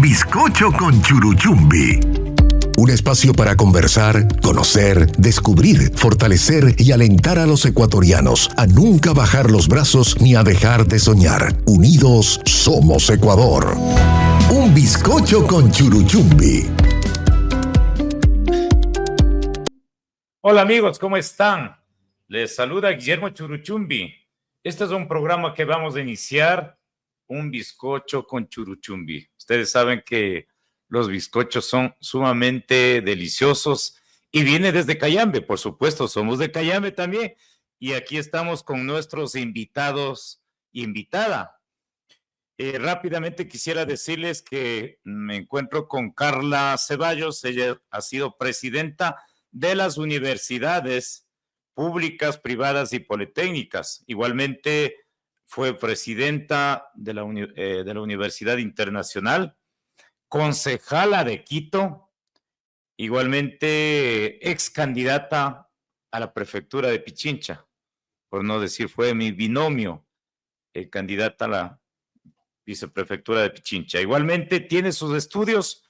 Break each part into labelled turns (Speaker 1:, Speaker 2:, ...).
Speaker 1: Bizcocho con Churuchumbi. Un espacio para conversar, conocer, descubrir, fortalecer y alentar a los ecuatorianos a nunca bajar los brazos ni a dejar de soñar. Unidos somos Ecuador. Un bizcocho con Churuchumbi.
Speaker 2: Hola amigos, ¿cómo están? Les saluda Guillermo Churuchumbi. Este es un programa que vamos a iniciar, un bizcocho con Churuchumbi. Ustedes saben que los bizcochos son sumamente deliciosos y viene desde Cayambe, por supuesto, somos de Cayambe también. Y aquí estamos con nuestros invitados y invitada. Rápidamente quisiera decirles que me encuentro con Carla Ceballos. Ella ha sido presidenta de las universidades públicas, privadas y politécnicas. Igualmente fue presidenta de la Universidad Internacional, concejala de Quito, igualmente ex candidata a la prefectura de Pichincha, por no decir fue mi binomio, candidata a la viceprefectura de Pichincha. Igualmente tiene sus estudios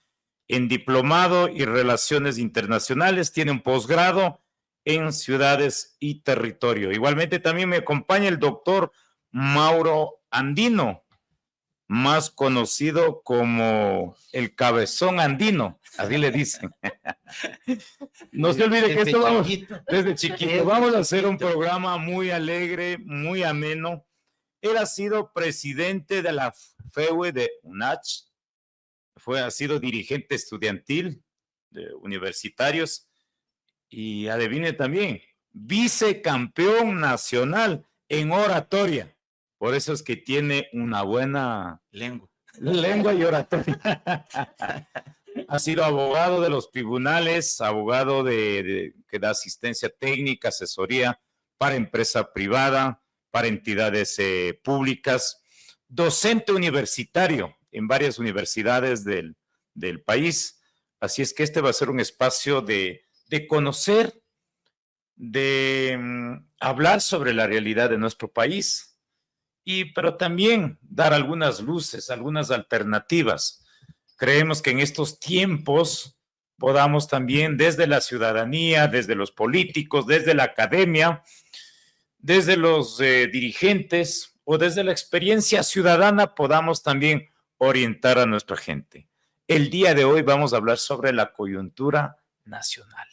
Speaker 2: en diplomado y relaciones internacionales, tiene un posgrado en ciudades y territorio. Igualmente también me acompaña el doctor Mauro Andino, más conocido como el cabezón andino, así le dicen. No se olvide que esto vamos desde chiquito. Vamos a hacer un programa muy alegre, muy ameno. Él ha sido presidente de la FEUE de UNACH, ha sido dirigente estudiantil de universitarios y adivine también, vicecampeón nacional en oratoria. Por eso es que tiene una buena lengua y oratoria. Ha sido abogado de los tribunales, abogado que da asistencia técnica, asesoría para empresa privada, para entidades públicas, docente universitario en varias universidades del país. Así es que este va a ser un espacio de conocer, de hablar sobre la realidad de nuestro país, pero también dar algunas luces, algunas alternativas. Creemos que en estos tiempos podamos también desde la ciudadanía, desde los políticos, desde la academia, desde los dirigentes o desde la experiencia ciudadana podamos también orientar a nuestra gente. El día de hoy vamos a hablar sobre la coyuntura nacional.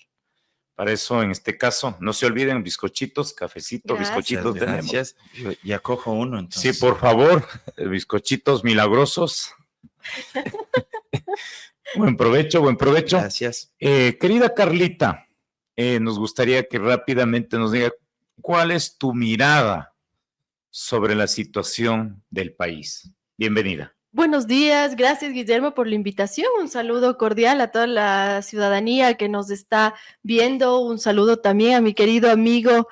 Speaker 2: Para eso, en este caso, no se olviden, bizcochitos, cafecito, gracias, bizcochitos.
Speaker 3: Gracias, yo ya cojo uno entonces.
Speaker 2: Sí, por favor, bizcochitos milagrosos. Buen provecho, buen provecho.
Speaker 3: Gracias.
Speaker 2: Querida Carlita, nos gustaría que rápidamente nos diga cuál es tu mirada sobre la situación del país. Bienvenida.
Speaker 4: Buenos días, gracias Guillermo por la invitación, un saludo cordial a toda la ciudadanía que nos está viendo, un saludo también a mi querido amigo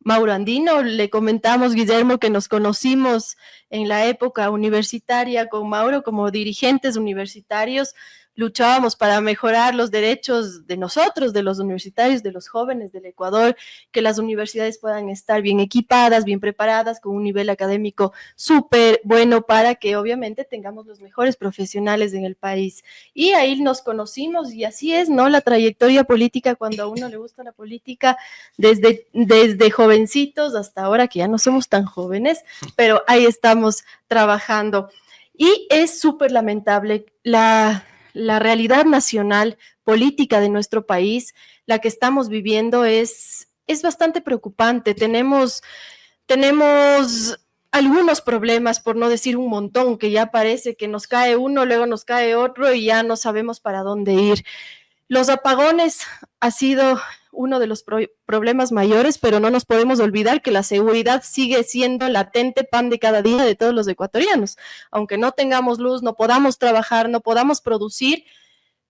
Speaker 4: Mauro Andino. Le comentamos, Guillermo, que nos conocimos en la época universitaria con Mauro como dirigentes universitarios. Luchábamos para mejorar los derechos de nosotros, de los universitarios, de los jóvenes del Ecuador, que las universidades puedan estar bien equipadas, bien preparadas, con un nivel académico súper bueno para que obviamente tengamos los mejores profesionales en el país. Y ahí nos conocimos y así es, ¿no? La trayectoria política, cuando a uno le gusta la política, desde jovencitos hasta ahora, que ya no somos tan jóvenes, pero ahí estamos trabajando. Y es súper lamentable la realidad nacional política de nuestro país, la que estamos viviendo es bastante preocupante. Tenemos algunos problemas, por no decir un montón, que ya parece que nos cae uno, luego nos cae otro y ya no sabemos para dónde ir. Los apagones ha sido uno de los problemas mayores, pero no nos podemos olvidar que la seguridad sigue siendo latente pan de cada día de todos los ecuatorianos. Aunque no tengamos luz, no podamos trabajar, no podamos producir,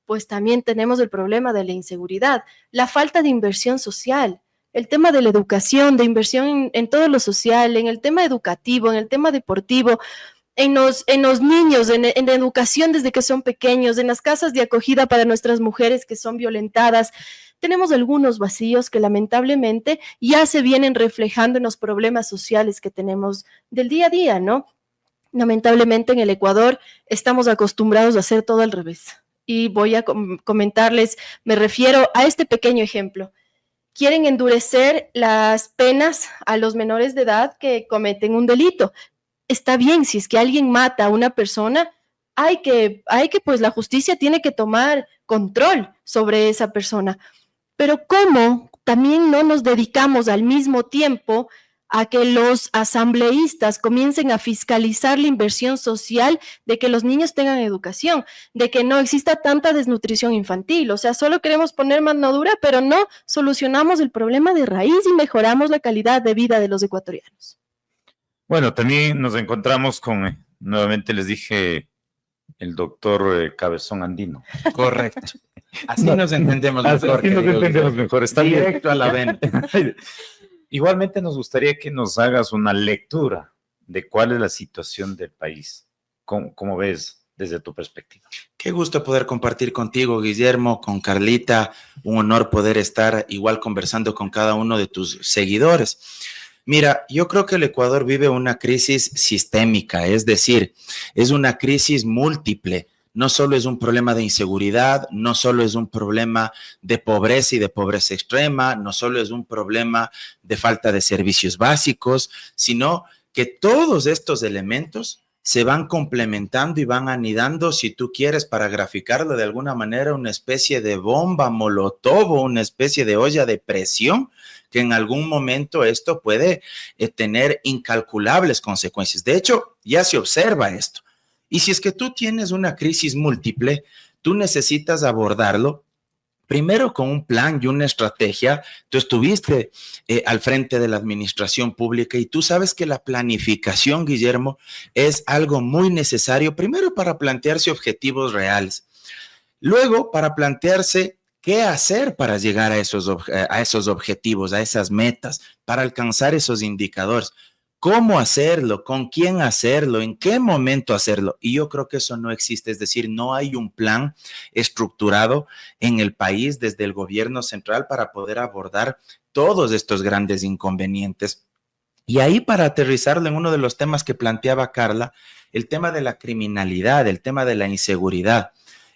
Speaker 4: pues también tenemos el problema de la inseguridad, la falta de inversión social, el tema de la educación, de inversión en todo lo social, en el tema educativo, en el tema deportivo, en los niños, en la educación desde que son pequeños, en las casas de acogida para nuestras mujeres que son violentadas. Tenemos algunos vacíos que lamentablemente ya se vienen reflejando en los problemas sociales que tenemos del día a día, ¿no? Lamentablemente en el Ecuador estamos acostumbrados a hacer todo al revés. Y voy a comentarles, me refiero a este pequeño ejemplo. Quieren endurecer las penas a los menores de edad que cometen un delito. Está bien, si es que alguien mata a una persona, pues la justicia tiene que tomar control sobre esa persona. Pero ¿cómo también no nos dedicamos al mismo tiempo a que los asambleístas comiencen a fiscalizar la inversión social de que los niños tengan educación, de que no exista tanta desnutrición infantil? O sea, solo queremos poner mano dura, pero no solucionamos el problema de raíz y mejoramos la calidad de vida de los ecuatorianos.
Speaker 2: Bueno, también nos encontramos con, nuevamente les dije, el doctor Cabezón Andino.
Speaker 3: Correcto. Así nos entendemos mejor.
Speaker 2: Así nos entendemos mejor. Está
Speaker 3: directo a la vena.
Speaker 2: Igualmente nos gustaría que nos hagas una lectura de cuál es la situación del país. ¿Cómo ves desde tu perspectiva?
Speaker 3: Qué gusto poder compartir contigo, Guillermo, con Carlita. Un honor poder estar igual conversando con cada uno de tus seguidores. Mira, yo creo que el Ecuador vive una crisis sistémica, es decir, es una crisis múltiple. No solo es un problema de inseguridad, no solo es un problema de pobreza y de pobreza extrema, no solo es un problema de falta de servicios básicos, sino que todos estos elementos se van complementando y van anidando, si tú quieres, para graficarlo de alguna manera, una especie de bomba molotov, una especie de olla de presión, que en algún momento esto puede tener incalculables consecuencias. De hecho, ya se observa esto. Y si es que tú tienes una crisis múltiple, tú necesitas abordarlo primero con un plan y una estrategia. Tú estuviste al frente de la administración pública y tú sabes que la planificación, Guillermo, es algo muy necesario, primero para plantearse objetivos reales, luego para plantearse qué hacer para llegar a esos objetivos, a esas metas, para alcanzar esos indicadores. ¿Cómo hacerlo? ¿Con quién hacerlo? ¿En qué momento hacerlo? Y yo creo que eso no existe, es decir, no hay un plan estructurado en el país desde el gobierno central para poder abordar todos estos grandes inconvenientes. Y ahí, para aterrizarlo en uno de los temas que planteaba Carla, el tema de la criminalidad, el tema de la inseguridad.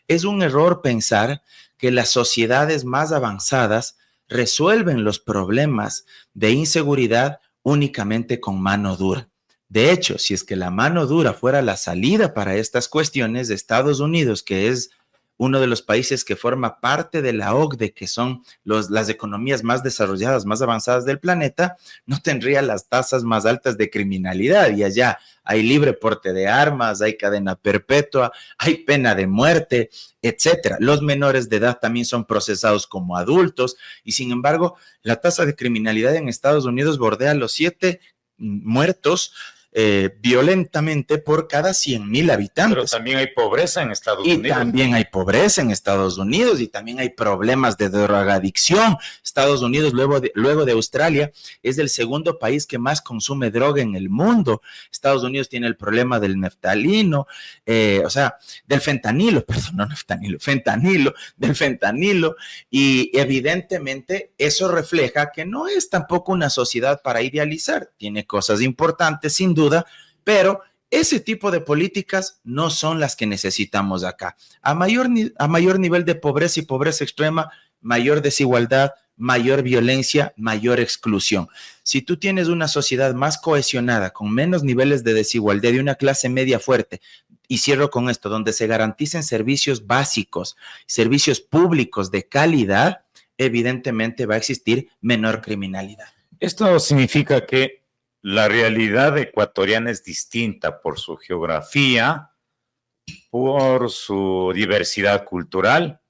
Speaker 3: Es un error pensar que las sociedades más avanzadas resuelven los problemas de inseguridad únicamente con mano dura. De hecho, si es que la mano dura fuera la salida para estas cuestiones, de Estados Unidos, que es uno de los países que forma parte de la OCDE, que son las economías más desarrolladas, más avanzadas del planeta, no tendría las tasas más altas de criminalidad. Y allá hay libre porte de armas, hay cadena perpetua, hay pena de muerte, etcétera. Los menores de edad también son procesados como adultos y, sin embargo, la tasa de criminalidad en Estados Unidos bordea los 7 muertos violentamente por cada 100,000 habitantes.
Speaker 2: Pero también hay pobreza en Estados Unidos.
Speaker 3: Y también hay pobreza en Estados Unidos y también hay problemas de drogadicción. Estados Unidos, luego de Australia, es el segundo país que más consume droga en el mundo. Estados Unidos tiene el problema del neftalino, del fentanilo, perdón, no neftanilo, del fentanilo, y evidentemente eso refleja que no es tampoco una sociedad para idealizar. Tiene cosas importantes, sin duda, pero ese tipo de políticas no son las que necesitamos acá. A mayor nivel de pobreza y pobreza extrema, mayor desigualdad, mayor violencia, mayor exclusión. Si tú tienes una sociedad más cohesionada, con menos niveles de desigualdad y una clase media fuerte, y cierro con esto, donde se garanticen servicios básicos, servicios públicos de calidad, evidentemente va a existir menor criminalidad.
Speaker 2: Esto significa que la realidad ecuatoriana es distinta por su geografía, por su diversidad cultural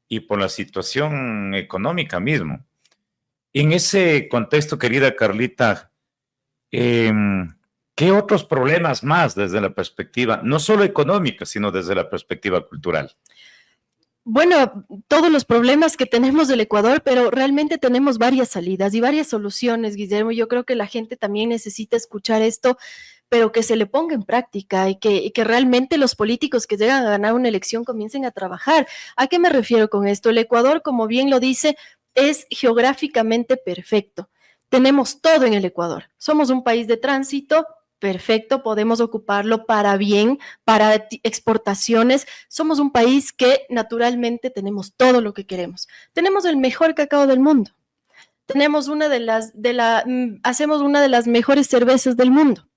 Speaker 2: y por la situación económica mismo. En ese contexto, querida Carlita, ¿qué otros problemas más desde la perspectiva, no solo económica, sino desde la perspectiva cultural?
Speaker 4: Bueno, todos los problemas que tenemos del Ecuador, pero realmente tenemos varias salidas y varias soluciones, Guillermo. Yo creo que la gente también necesita escuchar esto, pero que se le ponga en práctica y que realmente los políticos que llegan a ganar una elección comiencen a trabajar. ¿A qué me refiero con esto? El Ecuador, como bien lo dice, es geográficamente perfecto. Tenemos todo en el Ecuador. Somos un país de tránsito, perfecto, podemos ocuparlo para bien, para exportaciones. Somos un país que naturalmente tenemos todo lo que queremos. Tenemos el mejor cacao del mundo. Tenemos hacemos una de las mejores cervezas del mundo.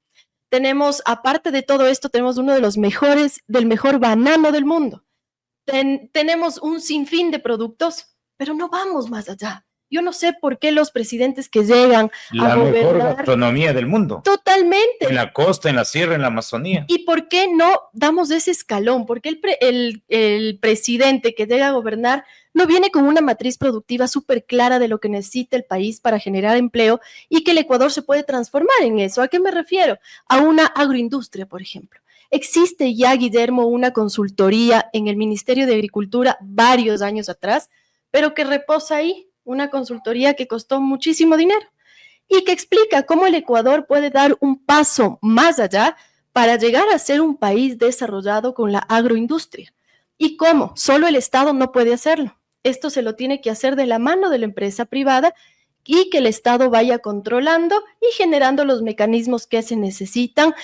Speaker 4: Tenemos, aparte de todo esto, tenemos uno de los del mejor banano del mundo. Tenemos un sinfín de productos, pero no vamos más allá. Yo no sé por qué los presidentes que llegan
Speaker 2: La
Speaker 4: a
Speaker 2: mejor
Speaker 4: gobernar...
Speaker 2: gastronomía del mundo.
Speaker 4: Totalmente.
Speaker 2: En la costa, en la sierra, en la Amazonía.
Speaker 4: ¿Y por qué no damos ese escalón? Porque el presidente que llega a gobernar no viene con una matriz productiva súper clara de lo que necesita el país para generar empleo y que el Ecuador se puede transformar en eso. ¿A qué me refiero? A una agroindustria, por ejemplo. Existe ya, Guillermo, una consultoría en el Ministerio de Agricultura varios años atrás, pero que reposa ahí, una consultoría que costó muchísimo dinero y que explica cómo el Ecuador puede dar un paso más allá para llegar a ser un país desarrollado con la agroindustria. ¿Y cómo? Solo el Estado no puede hacerlo. Esto se lo tiene que hacer de la mano de la empresa privada y que el Estado vaya controlando y generando los mecanismos que se necesitan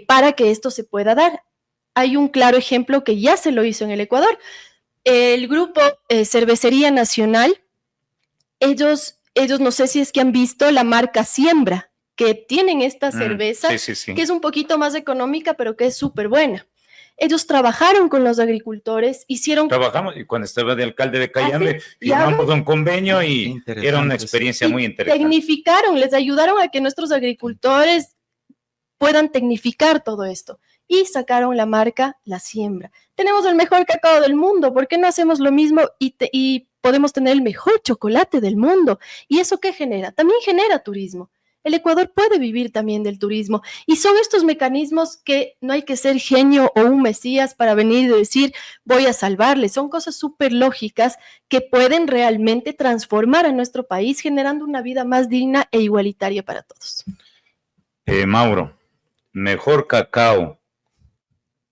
Speaker 4: para que esto se pueda dar. Hay un claro ejemplo que ya se lo hizo en el Ecuador. El grupo Cervecería Nacional, ellos no sé si es que han visto la marca Siembra, que tienen esta cerveza,
Speaker 2: sí.
Speaker 4: que es un poquito más económica, pero que es súper buena. Ellos trabajaron con los agricultores,
Speaker 2: Trabajamos, y cuando estaba de alcalde de Cayambe, firmamos un convenio y era una experiencia muy interesante.
Speaker 4: Tecnificaron, les ayudaron a que nuestros agricultores puedan tecnificar todo esto. Y sacaron la marca La Siembra. Tenemos el mejor cacao del mundo, ¿por qué no hacemos lo mismo y podemos tener el mejor chocolate del mundo? ¿Y eso qué genera? También genera turismo. El Ecuador puede vivir también del turismo y son estos mecanismos que no hay que ser genio o un mesías para venir y decir voy a salvarle. Son cosas súper lógicas que pueden realmente transformar a nuestro país generando una vida más digna e igualitaria para todos.
Speaker 2: Mauro, mejor cacao,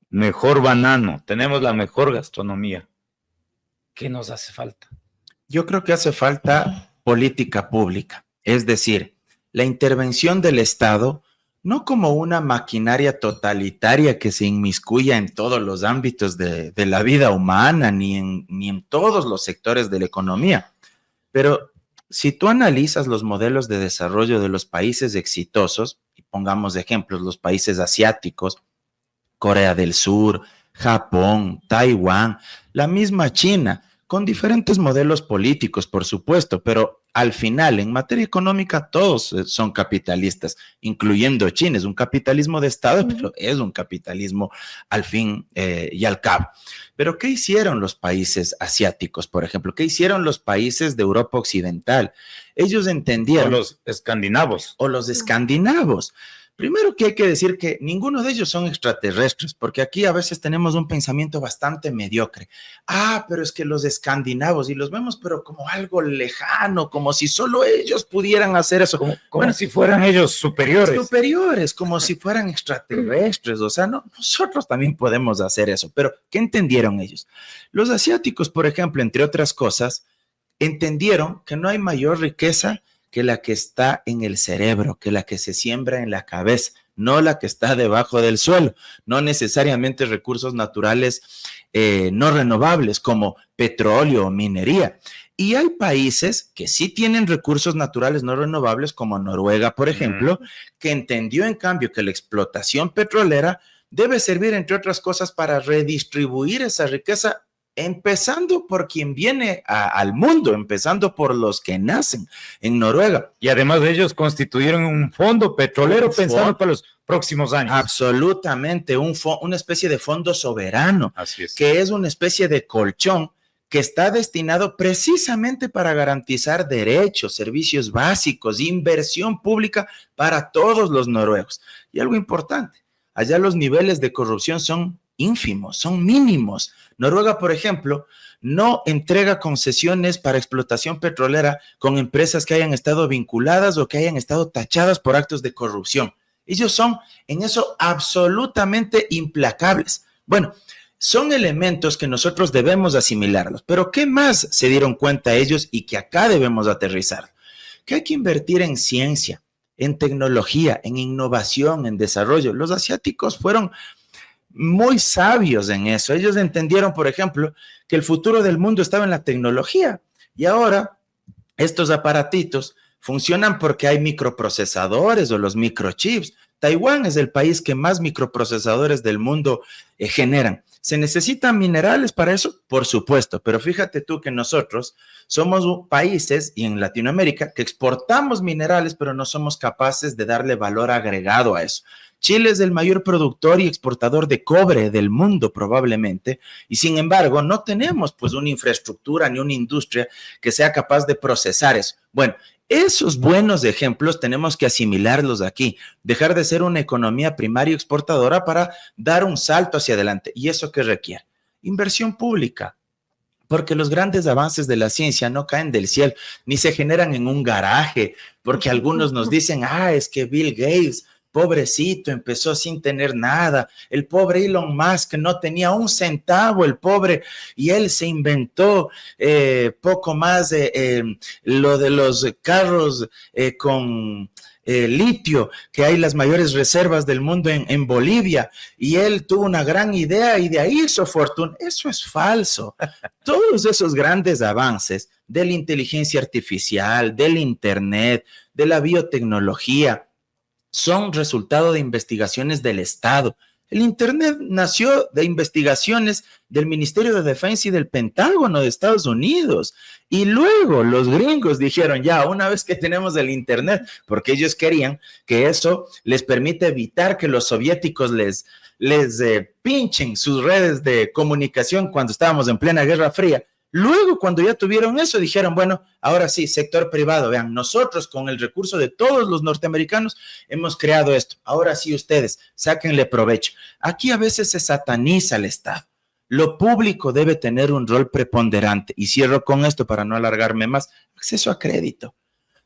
Speaker 2: mejor banano, tenemos la mejor gastronomía. ¿Qué nos hace falta?
Speaker 3: Yo creo que hace falta política pública, es decir, la intervención del Estado, no como una maquinaria totalitaria que se inmiscuya en todos los ámbitos de la vida humana, ni en todos los sectores de la economía. Pero si tú analizas los modelos de desarrollo de los países exitosos, y pongamos de ejemplos los países asiáticos, Corea del Sur, Japón, Taiwán, la misma China, con diferentes modelos políticos, por supuesto, pero al final, en materia económica, todos son capitalistas, incluyendo China. Es un capitalismo de Estado, pero es un capitalismo al fin y al cabo. Pero ¿qué hicieron los países asiáticos, por ejemplo? ¿Qué hicieron los países de Europa Occidental? Ellos entendieron...
Speaker 2: O los escandinavos.
Speaker 3: O los escandinavos. Primero que hay que decir que ninguno de ellos son extraterrestres, porque aquí a veces tenemos un pensamiento bastante mediocre. Pero es que los escandinavos, y los vemos pero como algo lejano, como si solo ellos pudieran hacer eso.
Speaker 2: Como si fueran ellos superiores.
Speaker 3: Superiores, como si fueran extraterrestres. O sea, no, nosotros también podemos hacer eso. Pero, ¿qué entendieron ellos? Los asiáticos, por ejemplo, entre otras cosas, entendieron que no hay mayor riqueza que la que está en el cerebro, que la que se siembra en la cabeza, no la que está debajo del suelo, no necesariamente recursos naturales no renovables como petróleo o minería. Y hay países que sí tienen recursos naturales no renovables como Noruega, por ejemplo, que entendió en cambio que la explotación petrolera debe servir, entre otras cosas, para redistribuir esa riqueza, empezando por quien viene al mundo, empezando por los que nacen en Noruega.
Speaker 2: Y además de ellos constituyeron un fondo petrolero pensando para los próximos años.
Speaker 3: Absolutamente, una especie de fondo soberano.
Speaker 2: Así es.
Speaker 3: Que es una especie de colchón que está destinado precisamente para garantizar derechos, servicios básicos, inversión pública para todos los noruegos. Y algo importante, allá los niveles de corrupción son ínfimos, son mínimos. Noruega, por ejemplo, no entrega concesiones para explotación petrolera con empresas que hayan estado vinculadas o que hayan estado tachadas por actos de corrupción. Ellos son en eso absolutamente implacables. Bueno, son elementos que nosotros debemos asimilarlos, pero ¿qué más se dieron cuenta ellos y que acá debemos aterrizar? Que hay que invertir en ciencia, en tecnología, en innovación, en desarrollo. Los asiáticos fueron muy sabios en eso. Ellos entendieron, por ejemplo, que el futuro del mundo estaba en la tecnología y ahora estos aparatitos funcionan porque hay microprocesadores o los microchips. Taiwán es el país que más microprocesadores del mundo generan. ¿Se necesitan minerales para eso? Por supuesto, pero fíjate tú que nosotros somos países, y en Latinoamérica, que exportamos minerales, pero no somos capaces de darle valor agregado a eso. Chile es el mayor productor y exportador de cobre del mundo probablemente, y sin embargo no tenemos pues una infraestructura ni una industria que sea capaz de procesar eso. Bueno, esos buenos ejemplos tenemos que asimilarlos aquí, dejar de ser una economía primaria exportadora para dar un salto hacia adelante. ¿Y eso qué requiere? Inversión pública, porque los grandes avances de la ciencia no caen del cielo, ni se generan en un garaje, porque algunos nos dicen, es que Bill Gates, pobrecito, empezó sin tener nada. El pobre Elon Musk no tenía un centavo, el pobre, y él se inventó poco más lo de los carros con litio, que hay las mayores reservas del mundo en Bolivia, y él tuvo una gran idea y de ahí hizo fortuna. Eso es falso. Todos esos grandes avances de la inteligencia artificial, del internet, de la biotecnología, son resultado de investigaciones del Estado. El Internet nació de investigaciones del Ministerio de Defensa y del Pentágono de Estados Unidos. Y luego los gringos dijeron, ya, una vez que tenemos el Internet, porque ellos querían que eso les permite evitar que los soviéticos les pinchen sus redes de comunicación cuando estábamos en plena Guerra Fría. Luego, cuando ya tuvieron eso, dijeron, bueno, ahora sí, sector privado, vean, nosotros con el recurso de todos los norteamericanos hemos creado esto. Ahora sí, ustedes, sáquenle provecho. Aquí a veces se sataniza el Estado. Lo público debe tener un rol preponderante. Y cierro con esto para no alargarme más. Acceso a crédito.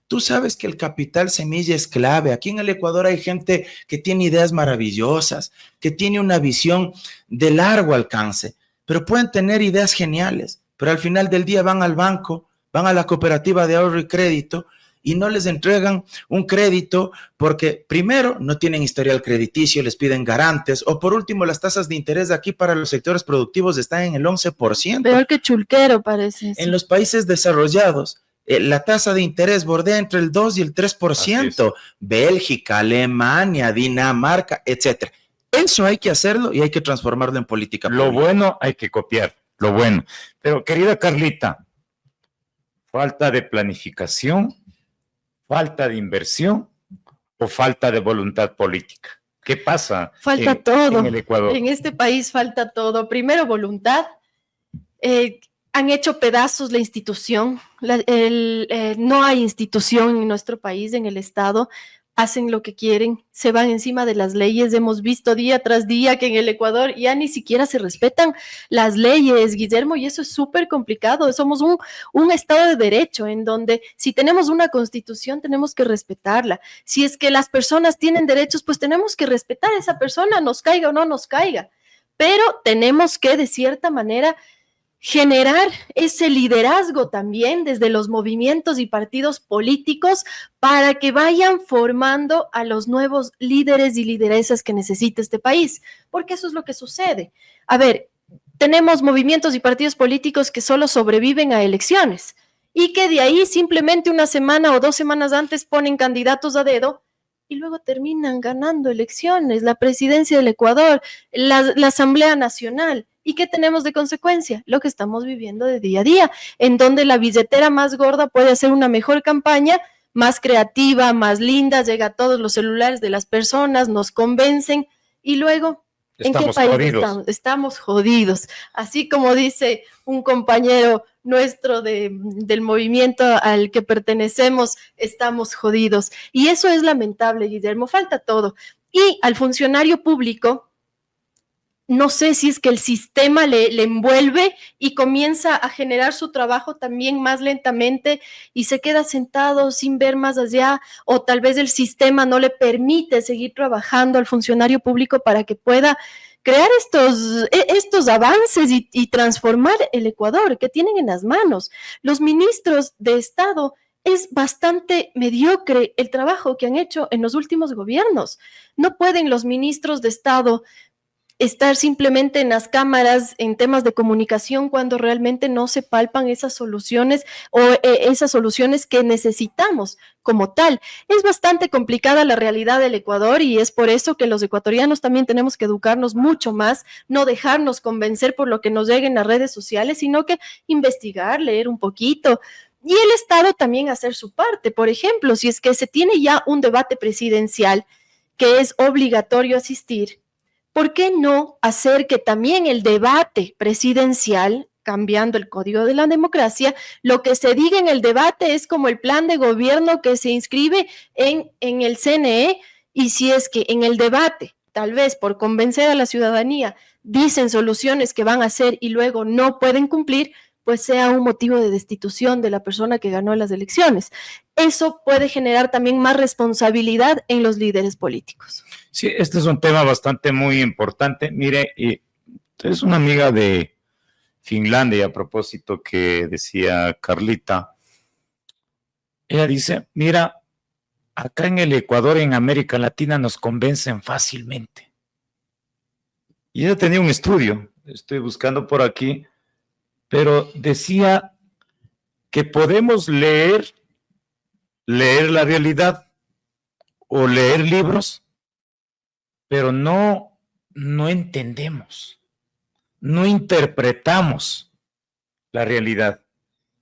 Speaker 3: Tú sabes que el capital semilla es clave. Aquí en el Ecuador hay gente que tiene ideas maravillosas, que tiene una visión de largo alcance, pero pueden tener ideas geniales. Pero al final del día van al banco, van a la cooperativa de ahorro y crédito y no les entregan un crédito porque primero no tienen historial crediticio, les piden garantes, o por último las tasas de interés de aquí para los sectores productivos están en el 11%.
Speaker 4: Peor que chulquero parece.
Speaker 3: En los países desarrollados, la tasa de interés bordea entre el 2 y el 3%. Bélgica, Alemania, Dinamarca, etcétera. Eso hay que hacerlo y hay que transformarlo en política pública.
Speaker 2: Lo bueno hay que copiar. Lo bueno. Pero, querida Carlita, falta de planificación, falta de inversión o falta de voluntad política. ¿Qué pasa?
Speaker 4: Falta todo.
Speaker 2: En el Ecuador.
Speaker 4: En este país falta todo. Primero, voluntad. Han hecho pedazos la institución. No hay institución en nuestro país, en el Estado. Hacen lo que quieren, se van encima de las leyes. Hemos visto día tras día que en el Ecuador ya ni siquiera se respetan las leyes, Guillermo, y eso es súper complicado. Somos un Estado de derecho en donde si tenemos una constitución tenemos que respetarla. Si es que las personas tienen derechos, pues tenemos que respetar a esa persona, nos caiga o no nos caiga. Pero tenemos que, de cierta manera, generar ese liderazgo también desde los movimientos y partidos políticos para que vayan formando a los nuevos líderes y lideresas que necesita este país, porque eso es lo que sucede. A ver, tenemos movimientos y partidos políticos que solo sobreviven a elecciones y que de ahí simplemente una semana o 2 semanas antes ponen candidatos a dedo y luego terminan ganando elecciones, la presidencia del Ecuador, la Asamblea Nacional. ¿Y qué tenemos de consecuencia? Lo que estamos viviendo de día a día, en donde la billetera más gorda puede hacer una mejor campaña, más creativa, más linda, llega a todos los celulares de las personas, nos convencen y luego, ¿en qué país estamos? Estamos jodidos. Así como dice un compañero nuestro del movimiento al que pertenecemos, estamos jodidos. Y eso es lamentable, Guillermo, falta todo. Y al funcionario público, no sé si es que el sistema le envuelve y comienza a generar su trabajo también más lentamente y se queda sentado sin ver más allá, o tal vez el sistema no le permite seguir trabajando al funcionario público para que pueda crear estos avances y transformar el Ecuador que tienen en las manos. Los ministros de Estado es bastante mediocre el trabajo que han hecho en los últimos gobiernos. No pueden los ministros de Estado estar simplemente en las cámaras en temas de comunicación cuando realmente no se palpan esas soluciones o esas soluciones que necesitamos como tal. Es bastante complicada la realidad del Ecuador y es por eso que los ecuatorianos también tenemos que educarnos mucho más, no dejarnos convencer por lo que nos lleguen las redes sociales, sino que investigar, leer un poquito. Y el Estado también hacer su parte. Por ejemplo, si es que se tiene ya un debate presidencial que es obligatorio asistir, ¿por qué no hacer que también el debate presidencial, cambiando el código de la democracia, lo que se diga en el debate es como el plan de gobierno que se inscribe en el CNE? Y si es que en el debate, tal vez por convencer a la ciudadanía, dicen soluciones que van a hacer y luego no pueden cumplir, pues sea un motivo de destitución de la persona que ganó las elecciones. Eso puede generar también más responsabilidad en los líderes políticos.
Speaker 2: Sí, este es un tema bastante muy importante. Mire, es una amiga de Finlandia, a propósito que decía Carlita. Ella dice, mira, acá en el Ecuador, en América Latina, nos convencen fácilmente. Y ella tenía un estudio, estoy buscando por aquí, pero decía que podemos leer la realidad o leer libros, pero no entendemos, no interpretamos la realidad.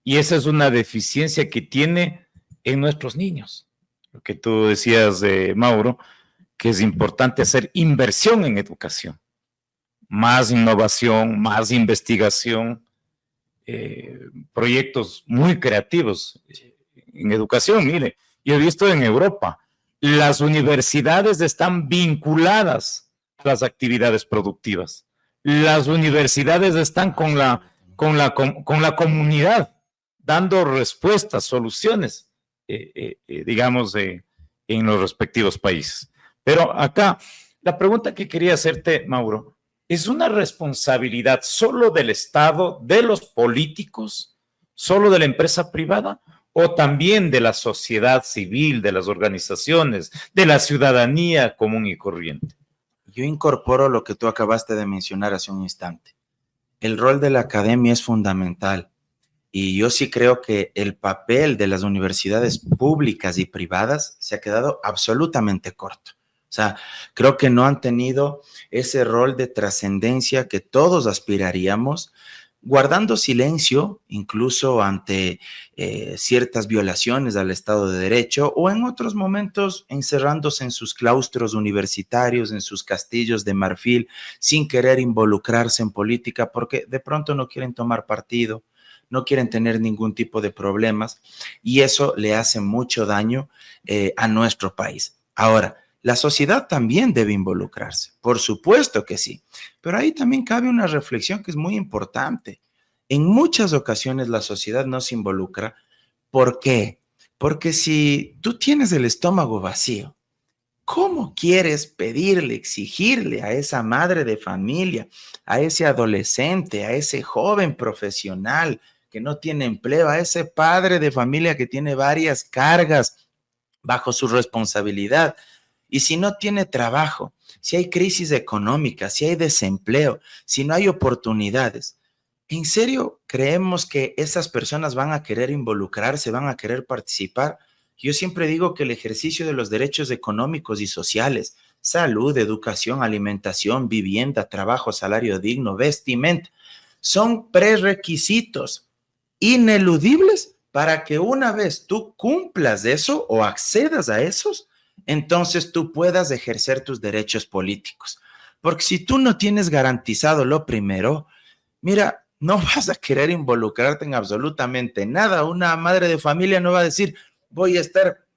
Speaker 2: Y esa es una deficiencia que tiene en nuestros niños. Lo que tú decías, Mauro, que es importante hacer inversión en educación, más innovación, más investigación, proyectos muy creativos en educación. Mire, yo he visto en Europa, las universidades están vinculadas a las actividades productivas. Las universidades están con la comunidad, dando respuestas, soluciones, digamos, en los respectivos países. Pero acá, la pregunta que quería hacerte, Mauro, ¿es una responsabilidad solo del Estado, de los políticos, solo de la empresa privada, o también de la sociedad civil, de las organizaciones, de la ciudadanía común y corriente?
Speaker 3: Yo incorporo lo que tú acabaste de mencionar hace un instante. El rol de la academia es fundamental y yo sí creo que el papel de las universidades públicas y privadas se ha quedado absolutamente corto. O sea, creo que no han tenido ese rol de trascendencia que todos aspiraríamos, guardando silencio incluso ante ciertas violaciones al Estado de Derecho o en otros momentos encerrándose en sus claustros universitarios, en sus castillos de marfil, sin querer involucrarse en política porque de pronto no quieren tomar partido, no quieren tener ningún tipo de problemas y eso le hace mucho daño a nuestro país. Ahora, la sociedad también debe involucrarse, por supuesto que sí, pero ahí también cabe una reflexión que es muy importante. En muchas ocasiones la sociedad no se involucra. ¿Por qué? Porque si tú tienes el estómago vacío, ¿cómo quieres pedirle, exigirle a esa madre de familia, a ese adolescente, a ese joven profesional que no tiene empleo, a ese padre de familia que tiene varias cargas bajo su responsabilidad? Y si no tiene trabajo, si hay crisis económica, si hay desempleo, si no hay oportunidades, ¿en serio creemos que esas personas van a querer involucrarse, van a querer participar? Yo siempre digo que el ejercicio de los derechos económicos y sociales, salud, educación, alimentación, vivienda, trabajo, salario digno, vestimenta, son prerequisitos ineludibles para que una vez tú cumplas eso o accedas a esos, entonces tú puedas ejercer tus derechos políticos. Porque si tú no tienes garantizado lo primero, mira, no vas a querer involucrarte en absolutamente nada. Una madre de familia no va a decir, voy a estar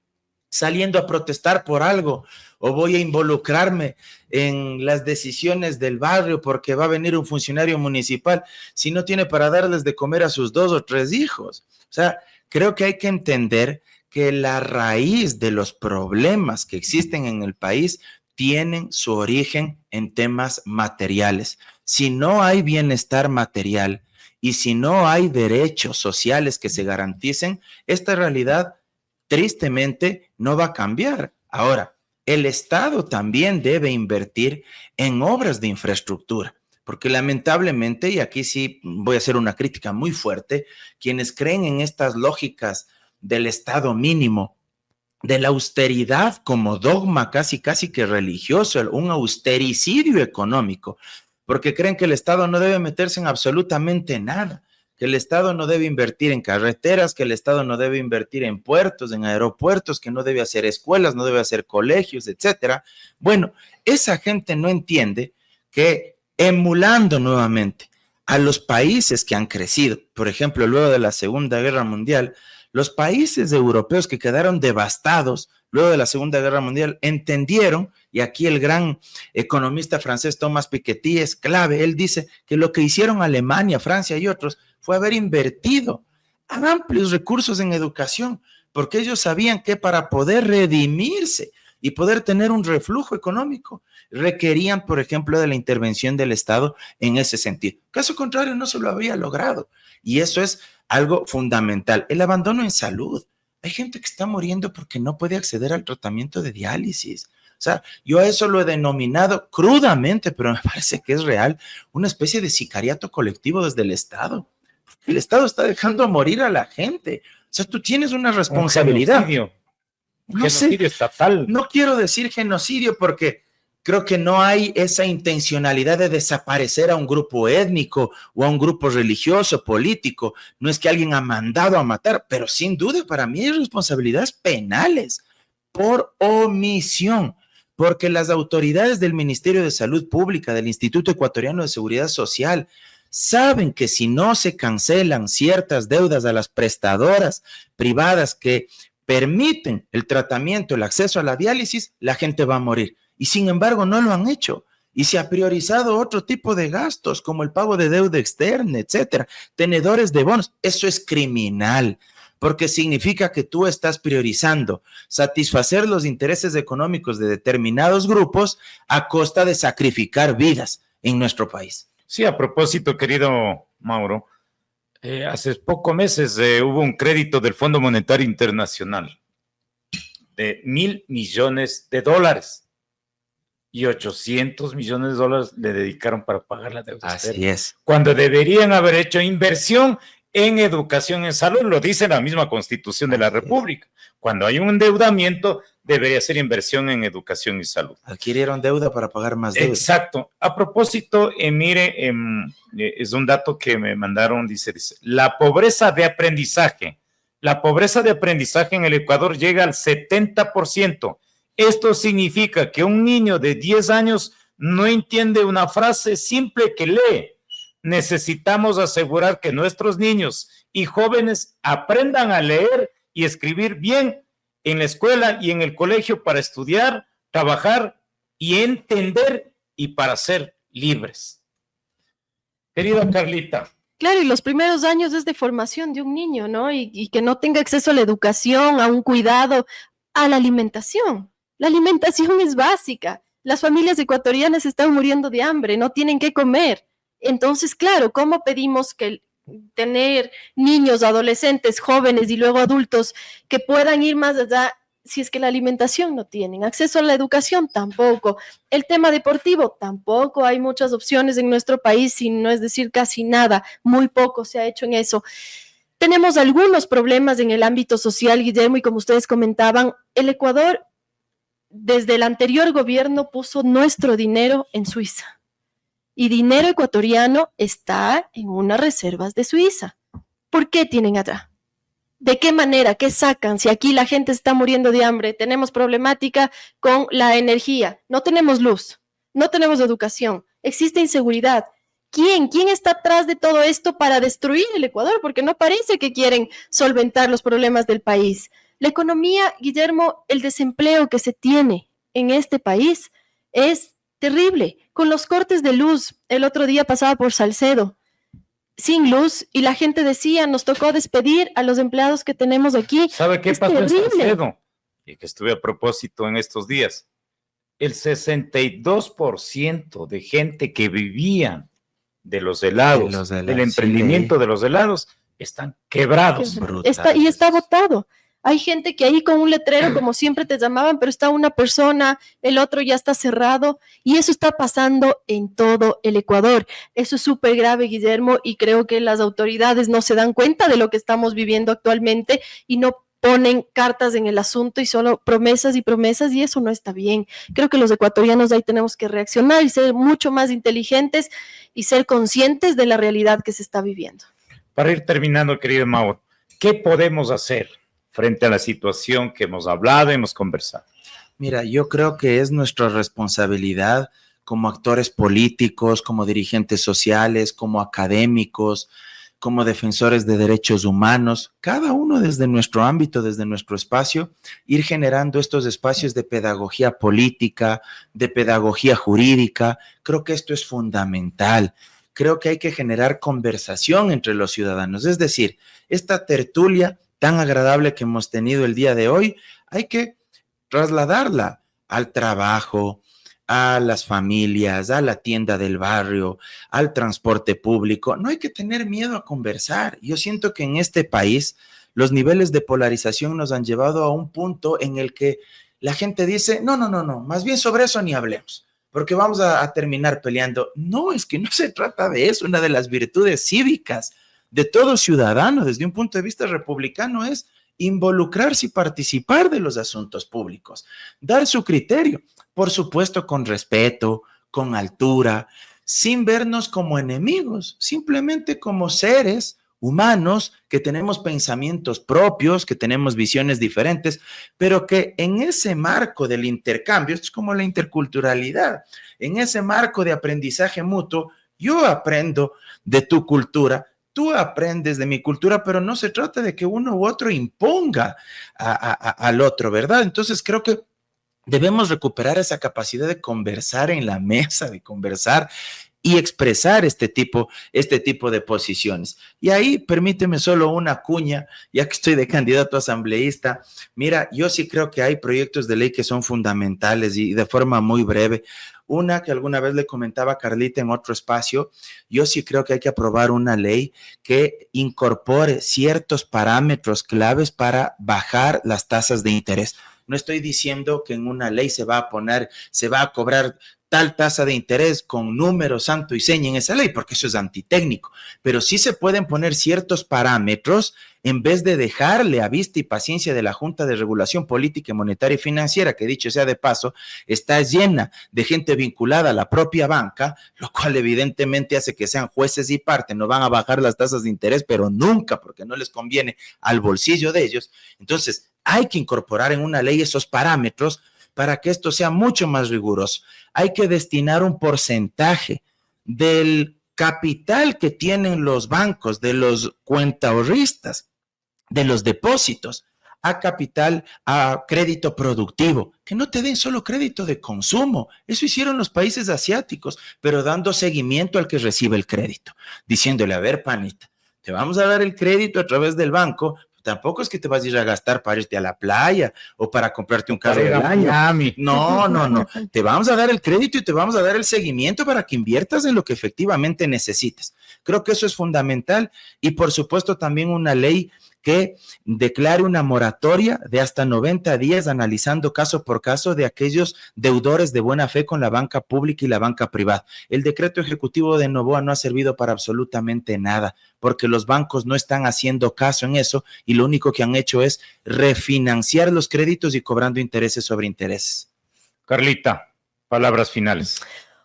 Speaker 3: saliendo a protestar por algo o voy a involucrarme en las decisiones del barrio porque va a venir un funcionario municipal si no tiene para darles de comer a sus 2 o 3 hijos. O sea, creo que hay que entender que la raíz de los problemas que existen en el país tienen su origen en temas materiales. Si no hay bienestar material y si no hay derechos sociales que se garanticen, esta realidad tristemente no va a cambiar. Ahora, el Estado también debe invertir en obras de infraestructura, porque lamentablemente, y aquí sí voy a hacer una crítica muy fuerte, quienes creen en estas lógicas del Estado mínimo, de la austeridad como dogma casi que religioso, un austericidio económico, porque creen que el Estado no debe meterse en absolutamente nada, que el Estado no debe invertir en carreteras, que el Estado no debe invertir en puertos, en aeropuertos, que no debe hacer escuelas, no debe hacer colegios, etcétera. Bueno, esa gente no entiende que emulando nuevamente a los países que han crecido, por ejemplo, luego de la Segunda Guerra Mundial, los países europeos que quedaron devastados luego de la Segunda Guerra Mundial entendieron, y aquí el gran economista francés Thomas Piketty es clave, él dice que lo que hicieron Alemania, Francia y otros fue haber invertido amplios recursos en educación, porque ellos sabían que para poder redimirse y poder tener un reflujo económico, requerían, por ejemplo, de la intervención del Estado en ese sentido. Caso contrario, no se lo habría logrado. Y eso es algo fundamental. El abandono en salud. Hay gente que está muriendo porque no puede acceder al tratamiento de diálisis. O sea, yo a eso lo he denominado crudamente, pero me parece que es real, una especie de sicariato colectivo desde el Estado. El Estado está dejando morir a la gente. O sea, tú tienes una responsabilidad.
Speaker 2: Genocidio estatal.
Speaker 3: No quiero decir genocidio porque creo que no hay esa intencionalidad de desaparecer a un grupo étnico o a un grupo religioso, político. No es que alguien ha mandado a matar, pero sin duda para mí hay responsabilidades penales por omisión, porque las autoridades del Ministerio de Salud Pública, del Instituto Ecuatoriano de Seguridad Social, saben que si no se cancelan ciertas deudas a las prestadoras privadas que permiten el tratamiento, el acceso a la diálisis, la gente va a morir. Y sin embargo no lo han hecho. Y se ha priorizado otro tipo de gastos, como el pago de deuda externa, etcétera, tenedores de bonos. Eso es criminal, porque significa que tú estás priorizando satisfacer los intereses económicos de determinados grupos a costa de sacrificar vidas en nuestro país.
Speaker 2: Sí, a propósito, querido Mauro, hace pocos meses hubo un crédito del Fondo Monetario Internacional de $1,000 millones y $800 millones le dedicaron para pagar la deuda.
Speaker 3: Así es.
Speaker 2: Cuando deberían haber hecho inversión en educación, en salud, lo dice la misma Constitución de la República. Cuando hay un endeudamiento, debería ser inversión en educación y salud.
Speaker 3: Adquirieron deuda para pagar más deuda.
Speaker 2: Exacto. A propósito, mire, es un dato que me mandaron, dice, la pobreza de aprendizaje en el Ecuador llega al 70%. Esto significa que un niño de 10 años no entiende una frase simple que lee. Necesitamos asegurar que nuestros niños y jóvenes aprendan a leer y escribir bien en la escuela y en el colegio para estudiar, trabajar y entender y para ser libres. Querida Carlita.
Speaker 4: Claro, y los primeros años es de formación de un niño, ¿no? Y que no tenga acceso a la educación, a un cuidado, a la alimentación. La alimentación es básica. Las familias ecuatorianas están muriendo de hambre, no tienen qué comer. Entonces, claro, ¿cómo pedimos que tener niños, adolescentes, jóvenes y luego adultos que puedan ir más allá si es que la alimentación no tienen? Acceso a la educación tampoco. El tema deportivo tampoco. Hay muchas opciones en nuestro país, y no es decir casi nada, muy poco se ha hecho en eso. Tenemos algunos problemas en el ámbito social, Guillermo, y como ustedes comentaban, el Ecuador desde el anterior gobierno puso nuestro dinero en Suiza. Y dinero ecuatoriano está en unas reservas de Suiza. ¿Por qué tienen allá? ¿De qué manera? ¿Qué sacan? Si aquí la gente está muriendo de hambre, tenemos problemática con la energía, no tenemos luz, no tenemos educación, existe inseguridad. ¿Quién está atrás de todo esto para destruir el Ecuador? Porque no parece que quieren solventar los problemas del país. La economía, Guillermo, el desempleo que se tiene en este país es terrible. Con los cortes de luz, el otro día pasaba por Salcedo, sin luz, y la gente decía, nos tocó despedir a los empleados que tenemos aquí.
Speaker 2: ¿Sabe qué pasó en Salcedo? Y que estuve a propósito en estos días. El 62% de gente que vivía de los helados, del emprendimiento de los helados, están quebrados.
Speaker 4: Está votado. Hay gente que ahí con un letrero, como siempre te llamaban, pero está una persona, el otro ya está cerrado, y eso está pasando en todo el Ecuador. Eso es súper grave, Guillermo, y creo que las autoridades no se dan cuenta de lo que estamos viviendo actualmente y no ponen cartas en el asunto y solo promesas y promesas, y eso no está bien. Creo que los ecuatorianos ahí tenemos que reaccionar y ser mucho más inteligentes y ser conscientes de la realidad que se está viviendo.
Speaker 2: Para ir terminando, querido Mauro, ¿qué podemos hacer frente a la situación que hemos hablado y hemos conversado?
Speaker 3: Mira, yo creo que es nuestra responsabilidad como actores políticos, como dirigentes sociales, como académicos, como defensores de derechos humanos, cada uno desde nuestro ámbito, desde nuestro espacio, ir generando estos espacios de pedagogía política, de pedagogía jurídica. Creo que esto es fundamental. Creo que hay que generar conversación entre los ciudadanos. Es decir, esta tertulia tan agradable que hemos tenido el día de hoy, hay que trasladarla al trabajo, a las familias, a la tienda del barrio, al transporte público. No hay que tener miedo a conversar. Yo siento que en este país los niveles de polarización nos han llevado a un punto en el que la gente dice, no, más bien sobre eso ni hablemos, porque vamos a terminar peleando. No, es que no se trata de eso. Una de las virtudes cívicas de todo ciudadano desde un punto de vista republicano es involucrarse y participar de los asuntos públicos, dar su criterio, por supuesto con respeto, con altura, sin vernos como enemigos, simplemente como seres humanos que tenemos pensamientos propios, que tenemos visiones diferentes, pero que en ese marco del intercambio, esto es como la interculturalidad, en ese marco de aprendizaje mutuo, yo aprendo de tu cultura, tú aprendes de mi cultura, pero no se trata de que uno u otro imponga al otro, ¿verdad? Entonces creo que debemos recuperar esa capacidad de conversar en la mesa, de conversar y expresar este tipo de posiciones. Y ahí permíteme solo una cuña, ya que estoy de candidato a asambleísta. Mira, yo sí creo que hay proyectos de ley que son fundamentales y de forma muy breve. Una que alguna vez le comentaba a Carlita en otro espacio, yo sí creo que hay que aprobar una ley que incorpore ciertos parámetros claves para bajar las tasas de interés. No estoy diciendo que en una ley se va a cobrar tal tasa de interés con número, santo y seña en esa ley, porque eso es antitécnico, pero sí se pueden poner ciertos parámetros en vez de dejarle a vista y paciencia de la Junta de Regulación Política, Monetaria y Financiera, que dicho sea de paso, está llena de gente vinculada a la propia banca, lo cual evidentemente hace que sean jueces y parte, no van a bajar las tasas de interés, pero nunca, porque no les conviene al bolsillo de ellos. Entonces, hay que incorporar en una ley esos parámetros para que esto sea mucho más riguroso. Hay que destinar un porcentaje del capital que tienen los bancos, de los cuentaahorristas, de los depósitos, a capital, a crédito productivo, que no te den solo crédito de consumo. Eso hicieron los países asiáticos, pero dando seguimiento al que recibe el crédito, diciéndole, a ver, panita, te vamos a dar el crédito a través del banco. Tampoco es que te vas a ir a gastar para irte a la playa o para comprarte un carro del año. No. Te vamos a dar el crédito y te vamos a dar el seguimiento para que inviertas en lo que efectivamente necesites. Creo que eso es fundamental y por supuesto también una ley que declare una moratoria de hasta 90 días analizando caso por caso de aquellos deudores de buena fe con la banca pública y la banca privada. El decreto ejecutivo de Noboa no ha servido para absolutamente nada porque los bancos no están haciendo caso en eso y lo único que han hecho es refinanciar los créditos y cobrando intereses sobre intereses.
Speaker 2: Carlita, palabras finales.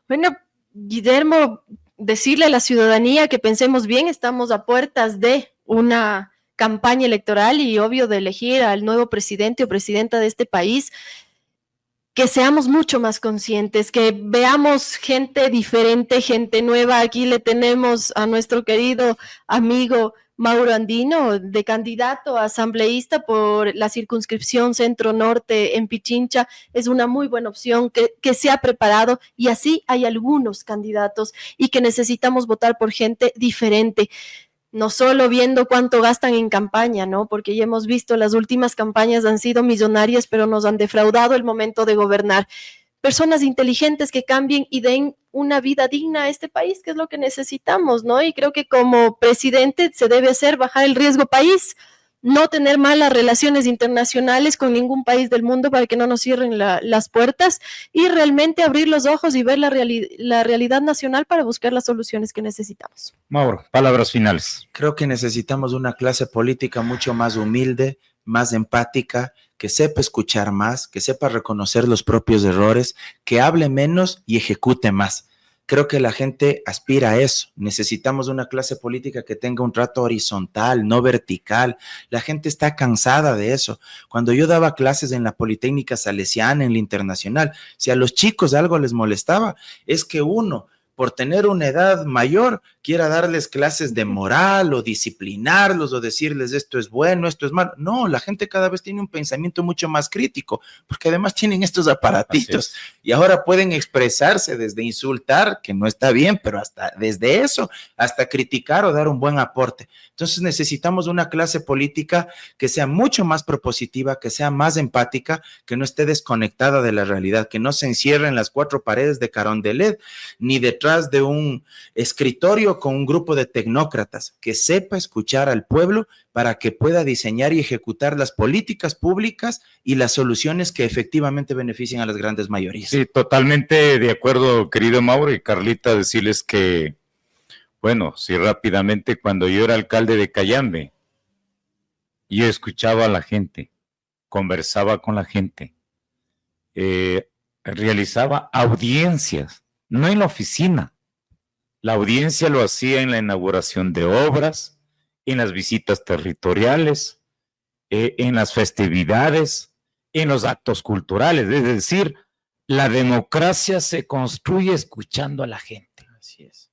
Speaker 4: Bueno, Guillermo, decirle a la ciudadanía que pensemos bien, estamos a puertas de una campaña electoral y obvio de elegir al nuevo presidente o presidenta de este país, que seamos mucho más conscientes, que veamos gente diferente, gente nueva. Aquí le tenemos a nuestro querido amigo Mauro Andino, de candidato a asambleísta por la circunscripción Centro-Norte en Pichincha. Es una muy buena opción que se ha preparado y así hay algunos candidatos y que necesitamos votar por gente diferente. No solo viendo cuánto gastan en campaña, ¿no? Porque ya hemos visto las últimas campañas han sido millonarias, pero nos han defraudado el momento de gobernar. Personas inteligentes que cambien y den una vida digna a este país, que es lo que necesitamos, ¿no? Y creo que como presidente se debe hacer bajar el riesgo país, no tener malas relaciones internacionales con ningún país del mundo para que no nos cierren las puertas y realmente abrir los ojos y ver la realidad nacional para buscar las soluciones que necesitamos.
Speaker 2: Mauro, palabras finales.
Speaker 3: Creo que necesitamos una clase política mucho más humilde, más empática, que sepa escuchar más, que sepa reconocer los propios errores, que hable menos y ejecute más. Creo que la gente aspira a eso. Necesitamos una clase política que tenga un trato horizontal, no vertical. La gente está cansada de eso. Cuando yo daba clases en la Politécnica Salesiana, en la Internacional, si a los chicos algo les molestaba, es que uno, por tener una edad mayor, quiera darles clases de moral o disciplinarlos o decirles esto es bueno, esto es malo. No, la gente cada vez tiene un pensamiento mucho más crítico, porque además tienen estos aparatitos y ahora pueden expresarse desde insultar, que no está bien, pero hasta desde eso, hasta criticar o dar un buen aporte. Entonces necesitamos una clase política que sea mucho más propositiva, que sea más empática, que no esté desconectada de la realidad, que no se encierre en las cuatro paredes de Carondelet, ni detrás de un escritorio con un grupo de tecnócratas, que sepa escuchar al pueblo para que pueda diseñar y ejecutar las políticas públicas y las soluciones que efectivamente beneficien a las grandes mayorías.
Speaker 2: Sí, totalmente de acuerdo, querido Mauro y Carlita, decirles que, bueno, sí, rápidamente, cuando yo era alcalde de Cayambe, yo escuchaba a la gente, conversaba con la gente, realizaba audiencias, no en la oficina. La audiencia lo hacía en la inauguración de obras, en las visitas territoriales, en las festividades, en los actos culturales. Es decir, la democracia se construye escuchando a la gente.
Speaker 3: Así es.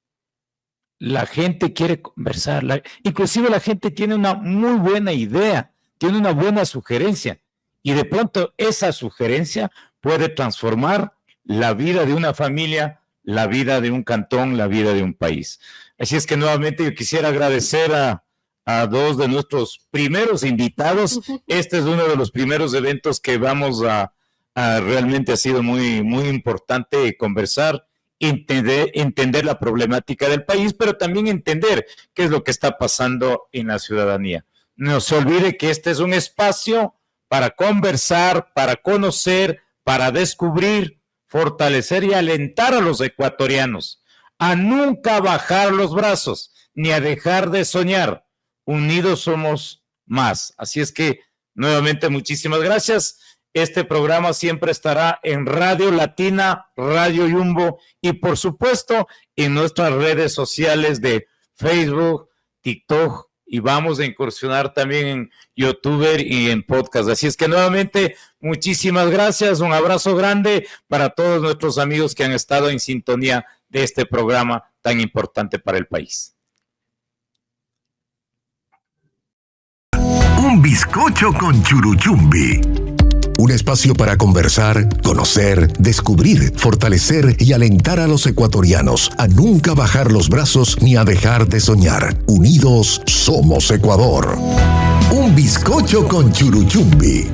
Speaker 2: La gente quiere conversar, inclusive la gente tiene una muy buena idea, tiene una buena sugerencia, y de pronto esa sugerencia puede transformar la vida de una familia, la vida de un cantón, la vida de un país. Así es que nuevamente yo quisiera agradecer a dos de nuestros primeros invitados. Este es uno de los primeros eventos que vamos a realmente ha sido muy, muy importante conversar, entender la problemática del país, pero también entender qué es lo que está pasando en la ciudadanía. No se olvide que este es un espacio para conversar, para conocer, para descubrir, fortalecer y alentar a los ecuatorianos a nunca bajar los brazos ni a dejar de soñar. Unidos somos más. Así es que nuevamente muchísimas gracias. Este programa siempre estará en Radio Latina, Radio Yumbo y por supuesto en nuestras redes sociales de Facebook, TikTok y vamos a incursionar también en YouTube y en podcast. Así es que nuevamente muchísimas gracias, un abrazo grande para todos nuestros amigos que han estado en sintonía de este programa tan importante para el país.
Speaker 1: Un bizcocho con churuchumbi. Un espacio para conversar, conocer, descubrir, fortalecer y alentar a los ecuatorianos a nunca bajar los brazos ni a dejar de soñar. Unidos somos Ecuador. Un bizcocho con churuchumbi.